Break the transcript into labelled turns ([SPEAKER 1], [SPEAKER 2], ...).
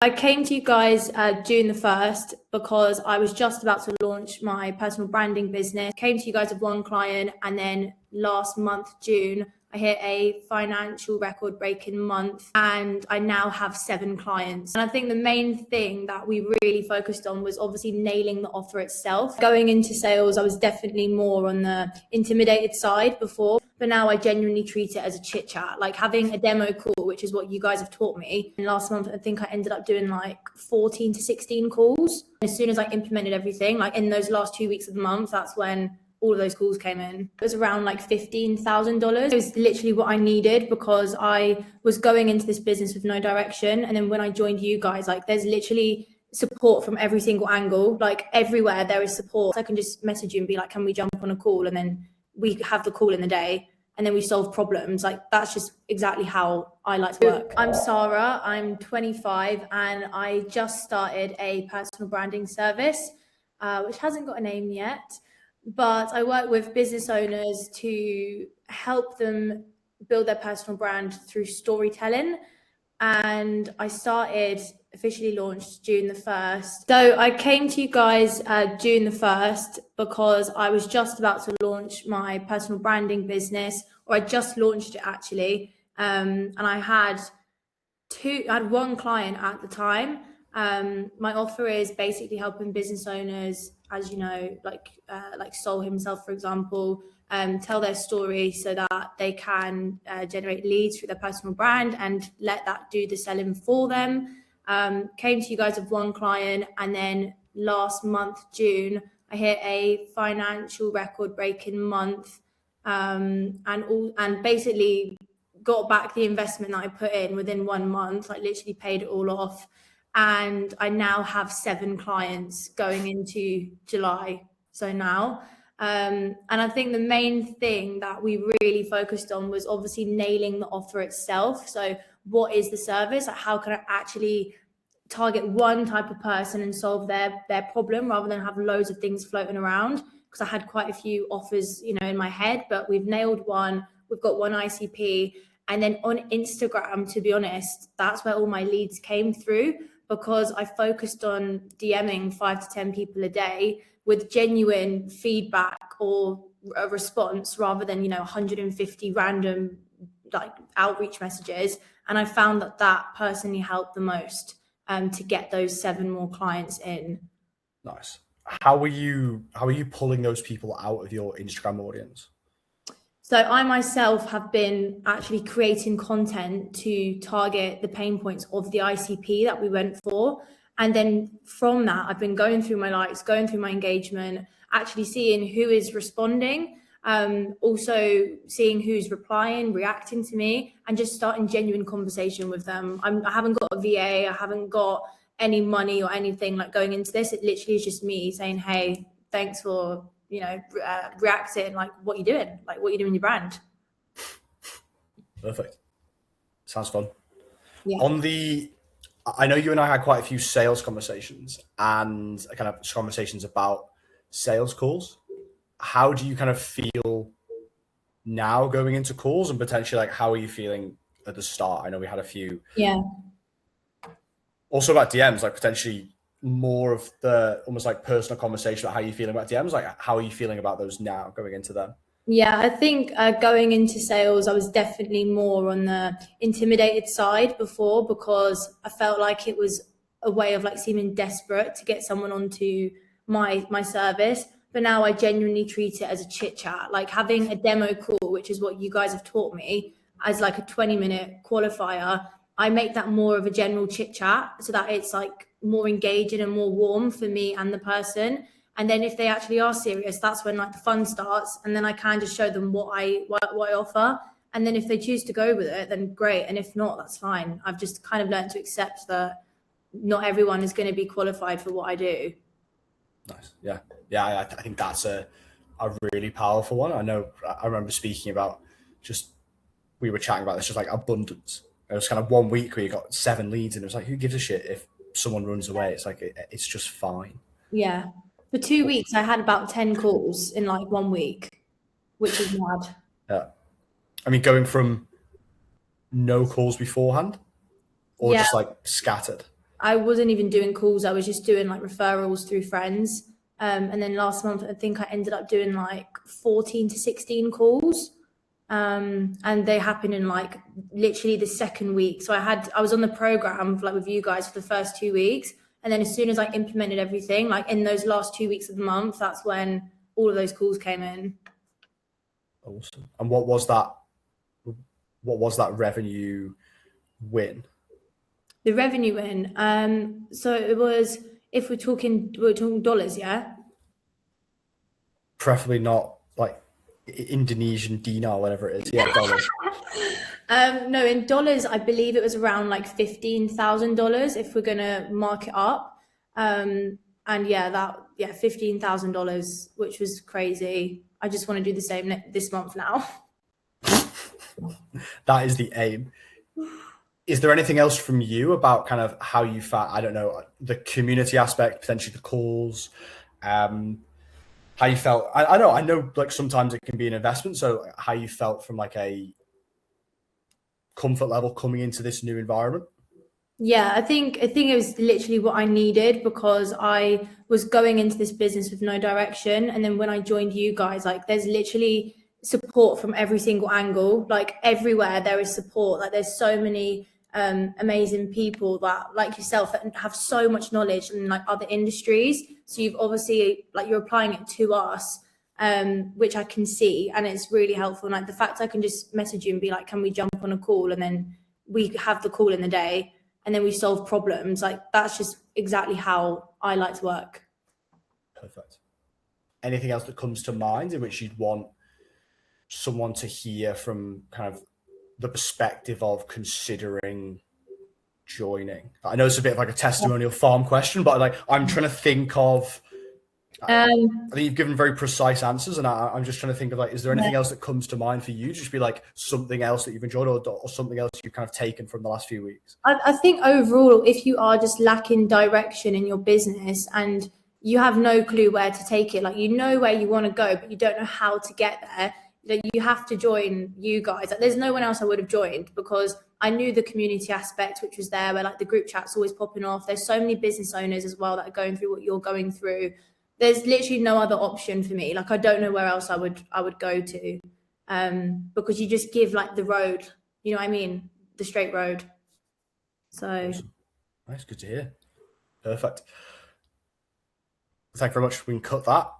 [SPEAKER 1] I came to you guys June the 1st because I was just about to launch my personal branding business. Came to you guys with one client, and then last month, June, I hit a financial record breaking month, and I now have 7 clients. And I think the main thing that we really focused on was obviously nailing the offer itself. Going into sales, I was definitely more on the intimidated side before, but now I genuinely treat it as a chit chat, like having a demo call, which is what you guys have taught me. And last month, I think I ended up doing like 14 to 16 calls. As soon as I implemented everything, like in those last 2 weeks of the month, that's when all of those calls came in. It was around like $15,000. It was literally what I needed because I was going into this business with no direction. And then when I joined you guys, like there's literally support from every single angle, like everywhere there is support. I can just message you and be like, can we jump on a call? And then we have the call in the day and then we solve problems. Like that's just exactly how I like to work. I'm Sarah, I'm 25 and I just started a personal branding service, which hasn't got a name yet, but I work with business owners to help them build their personal brand through storytelling. And I started officially launched June the 1st. So I came to you guys June the 1st because I was just about to launch my personal branding business, or I just launched it actually. And I had one client at the time. My offer is basically helping business owners, as you know, like Sol himself, for example, tell their story so that they can generate leads through their personal brand and let that do the selling for them. Came to you guys with one client, and then last month, June, I hit a financial record breaking month, and basically got back the investment that I put in within 1 month, like literally paid it all off. And I now have 7 clients going into July. So now, and I think the main thing that we really focused on was obviously nailing the offer itself. So what is the service? Like how can I actually target one type of person and solve their problem rather than have loads of things floating around? Because I had quite a few offers, in my head, but we've nailed one. We've got one ICP. And then on Instagram, to be honest, that's where all my leads came through, because I focused on DMing 5 to 10 people a day with genuine feedback or a response rather than, 150 random like outreach messages. And I found that personally helped the most to get those 7 more clients in.
[SPEAKER 2] Nice. How are you pulling those people out of your Instagram audience?
[SPEAKER 1] So I myself have been actually creating content to target the pain points of the ICP that we went for. And then from that, I've been going through my likes, going through my engagement, actually seeing who is responding, also seeing who's replying, reacting to me, and just starting genuine conversation with them. I haven't got a VA, I haven't got any money or anything like going into this. It literally is just me saying, hey, thanks for reacting, like what you doing, like what you doing in your brand.
[SPEAKER 2] Perfect. Sounds fun.
[SPEAKER 1] Yeah.
[SPEAKER 2] I know you and I had quite a few sales conversations and kind of conversations about sales calls. How do you kind of feel now going into calls, and potentially like how are you feeling at the start? I know we had a few.
[SPEAKER 1] Yeah.
[SPEAKER 2] Also about DMs, like potentially more of the almost like personal conversation about how you're feeling about DMs. Like how are you feeling about those now going into them?
[SPEAKER 1] Yeah, I think going into sales, I was definitely more on the intimidated side before, because I felt like it was a way of like seeming desperate to get someone onto my service. But now I genuinely treat it as a chit chat, like having a demo call, which is what you guys have taught me, as like a 20-minute qualifier. I make that more of a general chit chat so that it's like more engaging and more warm for me and the person. And then if they actually are serious, that's when like the fun starts. And then I can just show them what I offer. And then if they choose to go with it, then great. And if not, that's fine. I've just kind of learned to accept that not everyone is going to be qualified for what I do.
[SPEAKER 2] Nice. Yeah. Yeah. I think that's a really powerful one. I remember speaking about we were chatting about this, just like abundance. It was kind of 1 week where you got 7 leads and it was like, who gives a shit if someone runs away? It's like, it's just fine.
[SPEAKER 1] Yeah. For 2 weeks, I had about 10 calls in like 1 week, which is mad.
[SPEAKER 2] Yeah. I mean, going from no calls beforehand or just like scattered.
[SPEAKER 1] I wasn't even doing calls. I was just doing like referrals through friends. And then last month, I think I ended up doing like 14 to 16 calls. And they happened in like literally the second week. So I was on the program like with you guys for the first 2 weeks. And then as soon as I implemented everything, like in those last 2 weeks of the month, that's when all of those calls came in.
[SPEAKER 2] Awesome. And what was that revenue win?
[SPEAKER 1] The revenue win. So it was, if we're talking dollars, yeah?
[SPEAKER 2] Preferably not like Indonesian dinar, whatever it is. Yeah, dollars.
[SPEAKER 1] No, in dollars, I believe it was around like $15,000 if we're gonna mark it up. And $15,000, which was crazy. I just want to do the same this month now.
[SPEAKER 2] That is the aim. Is there anything else from you about kind of how you found, I don't know, the community aspect, potentially the calls, how you felt? I know like sometimes it can be an investment. So how you felt from like a comfort level coming into this new environment?
[SPEAKER 1] Yeah, I think it was literally what I needed, because I was going into this business with no direction. And then when I joined you guys, like there's literally support from every single angle, like everywhere there is support. Like there's so many amazing people that like yourself that have so much knowledge in like other industries. So you've obviously like you're applying it to us, which I can see, and it's really helpful. And like the fact I can just message you and be like, can we jump on a call? And then we have the call in the day and then we solve problems. Like that's just exactly how I like to work.
[SPEAKER 2] Perfect. Anything else that comes to mind in which you'd want someone to hear from kind of the perspective of considering joining? I know it's a bit of like a testimonial farm question, but like I'm trying to think of, I think you've given very precise answers, and I'm just trying to think of like, is there anything else that comes to mind for you? Just be like something else that you've enjoyed, or something else you've kind of taken from the last few weeks.
[SPEAKER 1] I think overall, if you are just lacking direction in your business and you have no clue where to take it, like you know where you want to go, but you don't know how to get there, that you have to join you guys. Like, there's no one else I would have joined, because I knew the community aspect, which was there, where like the group chat's always popping off. There's so many business owners as well that are going through what you're going through. There's literally no other option for me. Like I don't know where else I would go to, because you just give like the road, you know what I mean, the straight road. So
[SPEAKER 2] awesome. Nice, good to hear. Perfect. Thank you very much. We can cut that.